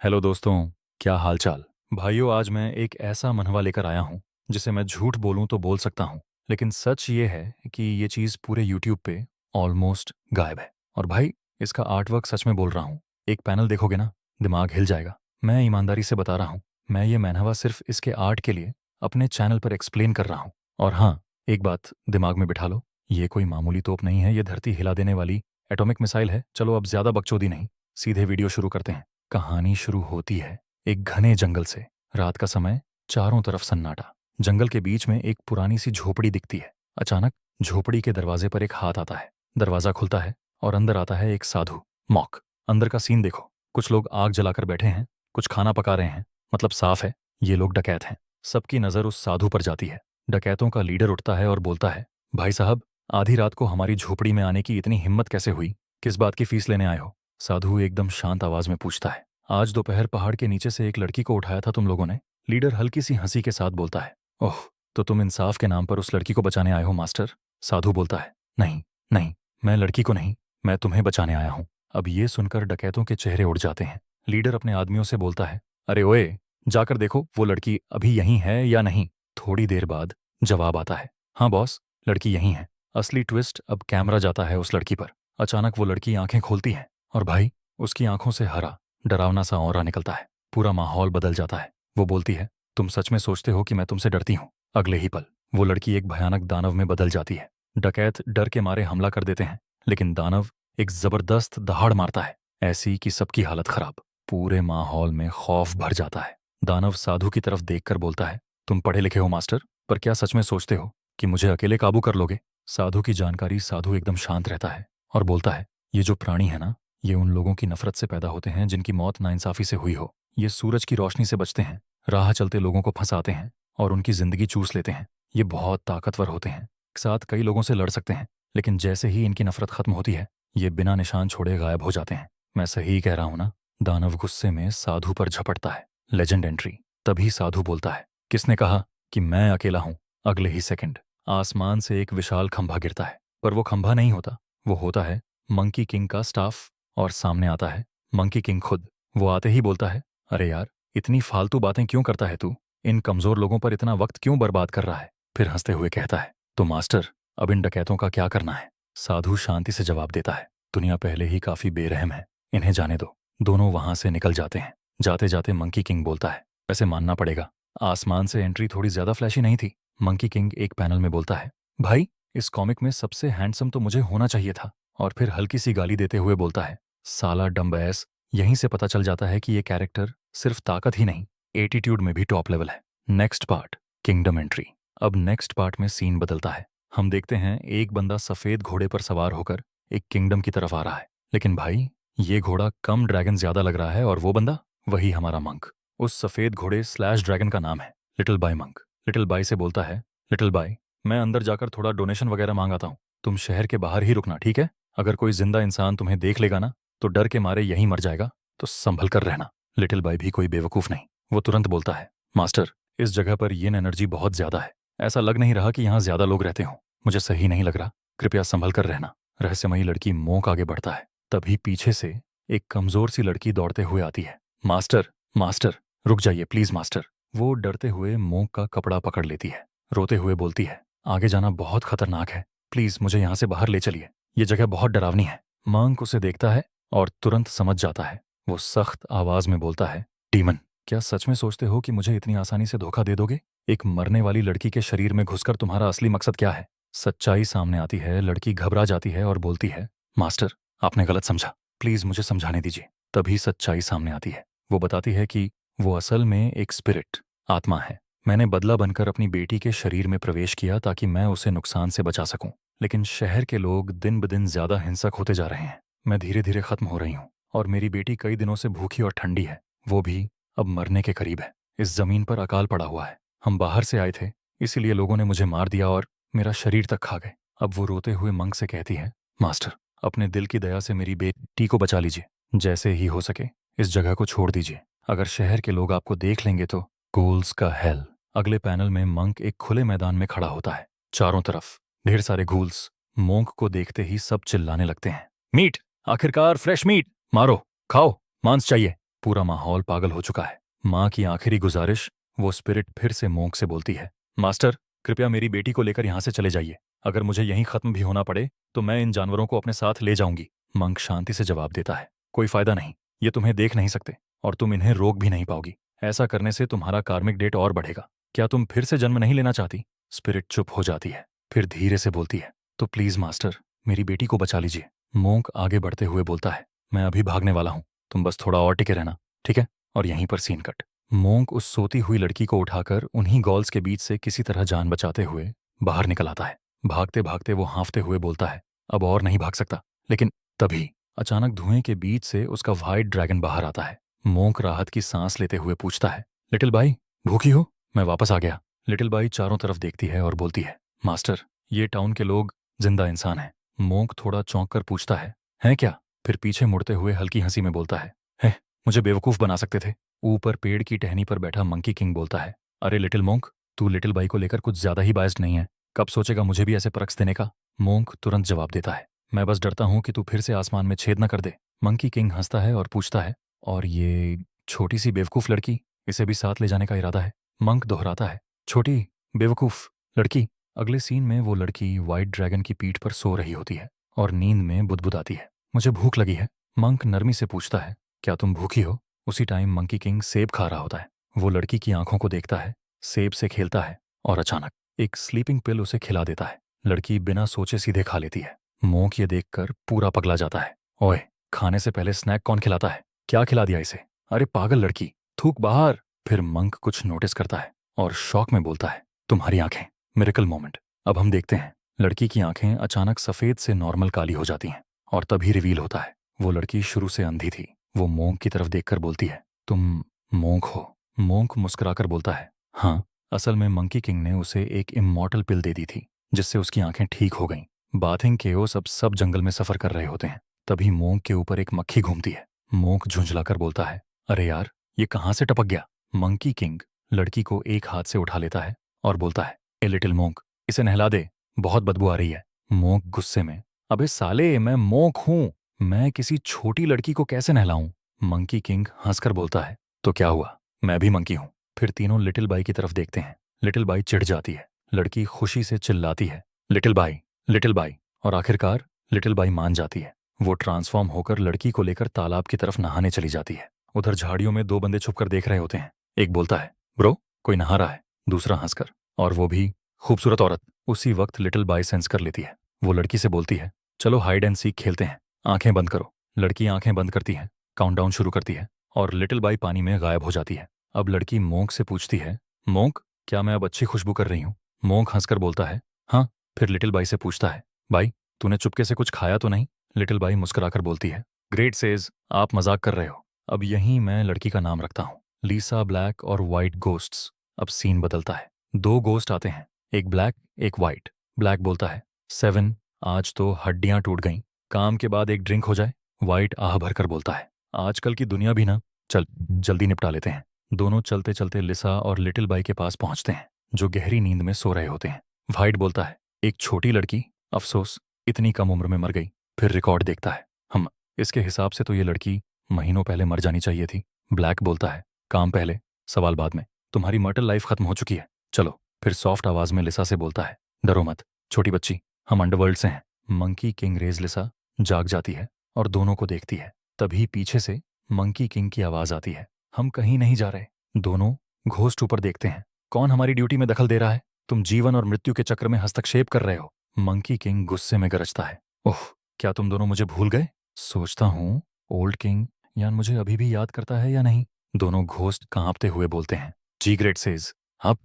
Hello दोस्तों। क्या हाल चाल। भाइयों, आज मैं एक ऐसा मनहवा लेकर आया हूँ जिसे मैं झूठ बोलूँ तो बोल सकता हूँ, लेकिन सच ये है कि ये चीज़ पूरे यूट्यूब पे ऑलमोस्ट गायब है। और भाई, इसका आर्ट वर्क सच में बोल रहा हूँ, एक पैनल देखोगे ना, दिमाग हिल जाएगा। मैं ईमानदारी से बता रहा हूँ, मैं ये मनहवा सिर्फ इसके आर्ट के लिए अपने चैनल पर एक्सप्लेन कर रहा हूँ। और हाँ, एक बात दिमाग में बिठा लो, ये कोई मामूली तोप नहीं है, ये धरती हिला देने वाली एटॉमिक मिसाइल है। चलो अब ज्यादा बकचोदी नहीं, सीधे वीडियो शुरू करते हैं। कहानी शुरू होती है एक घने जंगल से। रात का समय, चारों तरफ सन्नाटा। जंगल के बीच में एक पुरानी सी झोपड़ी दिखती है। अचानक झोपड़ी के दरवाजे पर एक हाथ आता है। दरवाजा खुलता है और अंदर आता है एक साधु, मॉक। अंदर का सीन देखो, कुछ लोग आग जलाकर बैठे हैं, कुछ खाना पका रहे हैं। मतलब साफ है, ये लोग डकैत हैं। सबकी नजर उस साधु पर जाती है। डकैतों का लीडर उठता है और बोलता है, भाई साहब, आधी रात को हमारी झोपड़ी में आने की इतनी हिम्मत कैसे हुई? किस बात की फीस लेने आए हो? साधु एकदम शांत आवाज में पूछता है। आज दोपहर पहाड़ के नीचे से एक लड़की को उठाया था तुम लोगों ने। लीडर हल्की सी हंसी के साथ बोलता है, ओह, तो तुम इंसाफ के नाम पर उस लड़की को बचाने आए हो मास्टर? साधु बोलता है, नहीं नहीं, मैं लड़की को नहीं, मैं तुम्हें बचाने आया हूं। अब ये सुनकर डकैतों के चेहरे उड़ जाते हैं। लीडर अपने आदमियों से बोलता है, अरे ओए, जाकर देखो वो लड़की अभी यहीं है या नहीं। थोड़ी देर बाद जवाब आता है, हाँ बॉस, लड़की यहीं है। असली ट्विस्ट, अब कैमरा जाता है उस लड़की पर। अचानक वो लड़की आंखें खोलती है और भाई, उसकी आंखों से हरा डरावना सा ऑरा निकलता है। पूरा माहौल बदल जाता है। वो बोलती है, तुम सच में सोचते हो कि मैं तुमसे डरती हूँ? अगले ही पल वो लड़की एक भयानक दानव में बदल जाती है। डकैत डर के मारे हमला कर देते हैं, लेकिन दानव एक जबरदस्त दहाड़ मारता है, ऐसी कि सबकी हालत खराब। पूरे माहौल में खौफ भर जाता है। दानव साधु की तरफ देखकर बोलता है, तुम पढ़े लिखे हो मास्टर, पर क्या सच में सोचते हो कि मुझे अकेले काबू कर लोगे? साधु की जानकारी, साधु एकदम शांत रहता है और बोलता है, ये जो प्राणी है ना, ये उन लोगों की नफरत से पैदा होते हैं जिनकी मौत नाइंसाफी से हुई हो। ये सूरज की रोशनी से बचते हैं, राह चलते लोगों को फंसाते हैं और उनकी जिंदगी चूस लेते हैं। ये बहुत ताकतवर होते हैं, एक साथ कई लोगों से लड़ सकते हैं, लेकिन जैसे ही इनकी नफरत खत्म होती है, ये बिना निशान छोड़े गायब हो जाते हैं। मैं सही कह रहा हूं ना? दानव गुस्से में साधु पर झपटता है। Legend entry. तभी साधु बोलता है, किसने कहा कि मैं अकेला हूं? अगले ही सेकंड आसमान से एक विशाल खंभा गिरता है, पर वो खंभा नहीं होता, वो होता है मंकी किंग का स्टाफ। और सामने आता है मंकी किंग खुद। वो आते ही बोलता है, अरे यार, इतनी फालतू बातें क्यों करता है तू? इन कमजोर लोगों पर इतना वक्त क्यों बर्बाद कर रहा है? फिर हंसते हुए कहता है, तो मास्टर, अब इन डकैतों का क्या करना है? साधु शांति से जवाब देता है, दुनिया पहले ही काफी बेरहम है, इन्हें जाने दो। दोनों वहां से निकल जाते हैं। जाते जाते मंकी किंग बोलता है, वैसे मानना पड़ेगा, आसमान से एंट्री थोड़ी ज्यादा फ्लैशी नहीं थी। मंकी किंग एक पैनल में बोलता है, भाई, इस कॉमिक में सबसे हैंडसम तो मुझे होना चाहिए था। और फिर हल्की सी गाली देते हुए बोलता है, साला डम्ब एस। यहीं से पता चल जाता है कि ये कैरेक्टर सिर्फ ताकत ही नहीं, एटीट्यूड में भी टॉप लेवल है। Next part, kingdom entry. अब नेक्स्ट पार्ट में सीन बदलता है। हम देखते हैं एक बंदा सफेद घोड़े पर सवार होकर एक किंगडम की तरफ आ रहा है। लेकिन भाई, ये घोड़ा कम ड्रैगन ज्यादा लग रहा है, और वो बंदा वही हमारा मंक। उस सफेद घोड़े स्लैश ड्रैगन का नाम है little by monk. Little by से बोलता है, लिटिल बाई, मैं अंदर जाकर थोड़ा डोनेशन वगैरह मांग आता हूँ, तुम शहर के बाहर ही रुकना, ठीक है? अगर कोई जिंदा इंसान तुम्हें देख लेगा ना, तो डर के मारे यहीं मर जाएगा, तो संभल कर रहना। लिटिल बाई भी कोई बेवकूफ नहीं, वो तुरंत बोलता है, मास्टर, इस जगह पर यिन एनर्जी बहुत ज्यादा है, ऐसा लग नहीं रहा कि यहाँ ज्यादा लोग रहते हों, मुझे सही नहीं लग रहा, कृपया संभल कर रहना। रहस्यमयी लड़की मोंक आगे बढ़ता है। तभी पीछे से एक कमजोर सी लड़की दौड़ते हुए आती है। मास्टर, मास्टर, रुक जाइए प्लीज मास्टर। वो डरते हुए मोंक का कपड़ा पकड़ लेती है, रोते हुए बोलती है, आगे जाना बहुत खतरनाक है, प्लीज मुझे यहाँ से बाहर ले चलिए, ये जगह बहुत डरावनी है। मंक उसे देखता है और तुरंत समझ जाता है। वो सख्त आवाज में बोलता है, डीमन, क्या सच में सोचते हो कि मुझे इतनी आसानी से धोखा दे दोगे? एक मरने वाली लड़की के शरीर में घुसकर तुम्हारा असली मकसद क्या है? सच्चाई सामने आती है। लड़की घबरा जाती है और बोलती है, मास्टर, आपने गलत समझा, प्लीज मुझे समझाने दीजिए। तभी सच्चाई सामने आती है। वो बताती है कि वो असल में एक स्पिरिट, आत्मा है। मैंने बदला बनकर अपनी बेटी के शरीर में प्रवेश किया ताकि मैं उसे नुकसान से बचा सकूं। लेकिन शहर के लोग दिन ब दिन ज्यादा हिंसक होते जा रहे हैं। मैं धीरे धीरे खत्म हो रही हूँ, और मेरी बेटी कई दिनों से भूखी और ठंडी है, वो भी अब मरने के करीब है। इस जमीन पर अकाल पड़ा हुआ है। हम बाहर से आए थे, इसीलिए लोगों ने मुझे मार दिया और मेरा शरीर तक खा गए। अब वो रोते हुए मंक से कहती है, मास्टर, अपने दिल की दया से मेरी बेटी को बचा लीजिए, जैसे ही हो सके इस जगह को छोड़ दीजिए। अगर शहर के लोग आपको देख लेंगे तो गूल्स का हेल। अगले पैनल में मंक एक खुले मैदान में खड़ा होता है। चारों तरफ ढेर सारे घूल्स। मोंक को देखते ही सब चिल्लाने लगते हैं, मीट, आखिरकार फ्रेश मीट, मारो, खाओ, मांस चाहिए। पूरा माहौल पागल हो चुका है। माँ की आखिरी गुजारिश, वो स्पिरिट फिर से मोंक से बोलती है, मास्टर कृपया मेरी बेटी को लेकर यहाँ से चले जाइए। अगर मुझे यहीं खत्म भी होना पड़े तो मैं इन जानवरों को अपने साथ ले जाऊंगी। मंक शांति से जवाब देता है, कोई फायदा नहीं, ये तुम्हें देख नहीं सकते और तुम इन्हें रोक भी नहीं पाओगी। ऐसा करने से तुम्हारा कार्मिक डेट और बढ़ेगा। क्या तुम फिर से जन्म नहीं लेना चाहती? स्पिरिट चुप हो जाती है, फिर धीरे से बोलती है, तो प्लीज मास्टर मेरी बेटी को बचा लीजिए। मोंक आगे बढ़ते हुए बोलता है, मैं अभी भागने वाला हूँ, तुम बस थोड़ा और टिके रहना, ठीक है? और यहीं पर सीन कट। मोंक उस सोती हुई लड़की को उठाकर उन्हीं गॉल्स के बीच से किसी तरह जान बचाते हुए बाहर निकल आता है। भागते भागते वो हाँफते हुए बोलता है, अब और नहीं भाग सकता। लेकिन तभी अचानक धुएं के बीच से उसका व्हाइट ड्रैगन बाहर आता है। मोंक राहत की सांस लेते हुए पूछता है, लिटिल बाई भूखी हो? मैं वापस आ गया। लिटिल बाई चारों तरफ देखती है और बोलती है, मास्टर ये टाउन के लोग जिंदा इंसान हैं। मोंक थोड़ा चौंक कर पूछता है क्या? फिर पीछे मुड़ते हुए हल्की हंसी में बोलता है मुझे बेवकूफ बना सकते थे। ऊपर पेड़ की टहनी पर बैठा मंकी किंग बोलता है, अरे लिटिल मोंक, तू लिटिल बाई को लेकर कुछ ज्यादा ही बायस्ड नहीं है? कब सोचेगा मुझे भी ऐसे परक्स देने का? मोंक तुरंत जवाब देता है, मैं बस डरता हूं कि तू फिर से आसमान में छेद न कर दे। मंकी किंग हंसता है और पूछता है, और ये छोटी सी बेवकूफ लड़की, इसे भी साथ ले जाने का इरादा है? मंक दोहराता है, छोटी बेवकूफ लड़की। अगले सीन में वो लड़की व्हाइट ड्रैगन की पीठ पर सो रही होती है और नींद में बुदबुदाती है, मुझे भूख लगी है। मंक नरमी से पूछता है, क्या तुम भूखी हो? उसी टाइम मंकी किंग सेब खा रहा होता है। वो लड़की की आंखों को देखता है, सेब से खेलता है और अचानक एक स्लीपिंग पिल उसे खिला देता है। लड़की बिना सोचे सीधे खा लेती है। मोंक ये देखकर पूरा पगला जाता है, ओए खाने से पहले स्नैक कौन खिलाता है? क्या खिला दिया इसे? अरे पागल लड़की, थूक बाहर। फिर मंक कुछ नोटिस करता है और शॉक में बोलता है, तुम्हारी आंखें, मिरेकल मोमेंट। अब हम देखते हैं, लड़की की आंखें अचानक सफेद से नॉर्मल काली हो जाती हैं और तभी रिवील होता है, वो लड़की शुरू से अंधी थी। वो मोंक की तरफ देखकर बोलती है, तुम मोंक हो? मोंक मुस्कुराकर बोलता है, हाँ, असल में मंकी किंग ने उसे एक इमॉर्टल पिल दे दी थी जिससे उसकी आंखें ठीक हो गईं। बाथिंग केओस अब सब जंगल में सफर कर रहे होते हैं। तभी मोंक के ऊपर एक मक्खी घूमती है। मोंक झुंझलाकर बोलता है, अरे यार ये कहाँ से टपक गया? मंकी किंग लड़की को एक हाथ से उठा लेता है और बोलता है, ए लिटिल मोंक, इसे नहला दे, बहुत बदबू आ रही है। मोंक गुस्से में, अबे साले मैं मोंक हूँ, मैं किसी छोटी लड़की को कैसे नहलाऊं? मंकी किंग हंसकर बोलता है, तो क्या हुआ, मैं भी मंकी हूं। फिर तीनों लिटिल बाई की तरफ देखते हैं। लिटिल बाई चिढ़ जाती है, लड़की खुशी से चिल्लाती है, लिटिल बाई, लिटिल बाई। और आखिरकार लिटिल बाई मान जाती है। वो ट्रांसफॉर्म होकर लड़की को लेकर तालाब की तरफ नहाने चली जाती है। उधर झाड़ियों में दो बंदे छुपकर देख रहे होते हैं। एक बोलता है, ब्रो कोई नहा रहा है। दूसरा हंसकर, और वो भी खूबसूरत औरत। उसी वक्त लिटिल बाई सेंस कर लेती है। वो लड़की से बोलती है, चलो हाइड एंड सीक खेलते हैं, आंखें बंद करो। लड़की आंखें बंद करती है, काउंटडाउन शुरू करती है और लिटिल बाई पानी में गायब हो जाती है। अब लड़की मोंक से पूछती है, मोंक क्या मैं अब अच्छी खुशबू कर रही हूँ? मोंक हंसकर बोलता है, हाँ। फिर लिटिल बाई से पूछता है, बाई तूने चुपके से कुछ खाया तो नहीं? लिटिल बाई मुस्कुराकर बोलती है, ग्रेट सेज, आप मजाक कर रहे हो। अब यहीं मैं लड़की का नाम रखता हूँ, लीसा ब्लैक और वाइट गोस्ट्स। अब सीन बदलता है, दो गोस्ट आते हैं, एक ब्लैक एक वाइट। ब्लैक बोलता है, 7, आज तो हड्डियां टूट गईं, काम के बाद एक ड्रिंक हो जाए। वाइट आह भरकर बोलता है, आजकल की दुनिया भी ना, चल जल्दी निपटा लेते हैं। दोनों चलते चलते लिसा और लिटिल बाई के पास पहुंचते हैं, जो गहरी नींद में सो रहे होते हैं। वाइट बोलता है, एक छोटी लड़की, अफसोस इतनी कम उम्र में मर गई। फिर रिकॉर्ड देखता है, हम इसके हिसाब से तो ये लड़की महीनों पहले मर जानी चाहिए थी। ब्लैक बोलता है, काम पहले सवाल बाद में, तुम्हारी मर्टल लाइफ खत्म हो चुकी है, चलो। फिर सॉफ्ट आवाज में लिसा से बोलता है, डरो मत छोटी बच्ची, हम अंडरवर्ल्ड से हैं। मंकी किंग रेज लिसा जाग जाती है और दोनों को देखती है। तभी पीछे से मंकी किंग की आवाज आती है, हम कहीं नहीं जा रहे। दोनों घोस्ट ऊपर देखते हैं, कौन हमारी ड्यूटी में दखल दे रहा है? तुम जीवन और मृत्यु के चक्र में हस्तक्षेप कर रहे हो। मंकी किंग गुस्से में गरजता है, ओह क्या तुम दोनों मुझे भूल गए? सोचता हूँ ओल्ड किंग यान मुझे अभी भी याद करता है या नहीं। दोनों घोस्ट कांपते हुए बोलते हैं, जी ग्रेट सेज, अब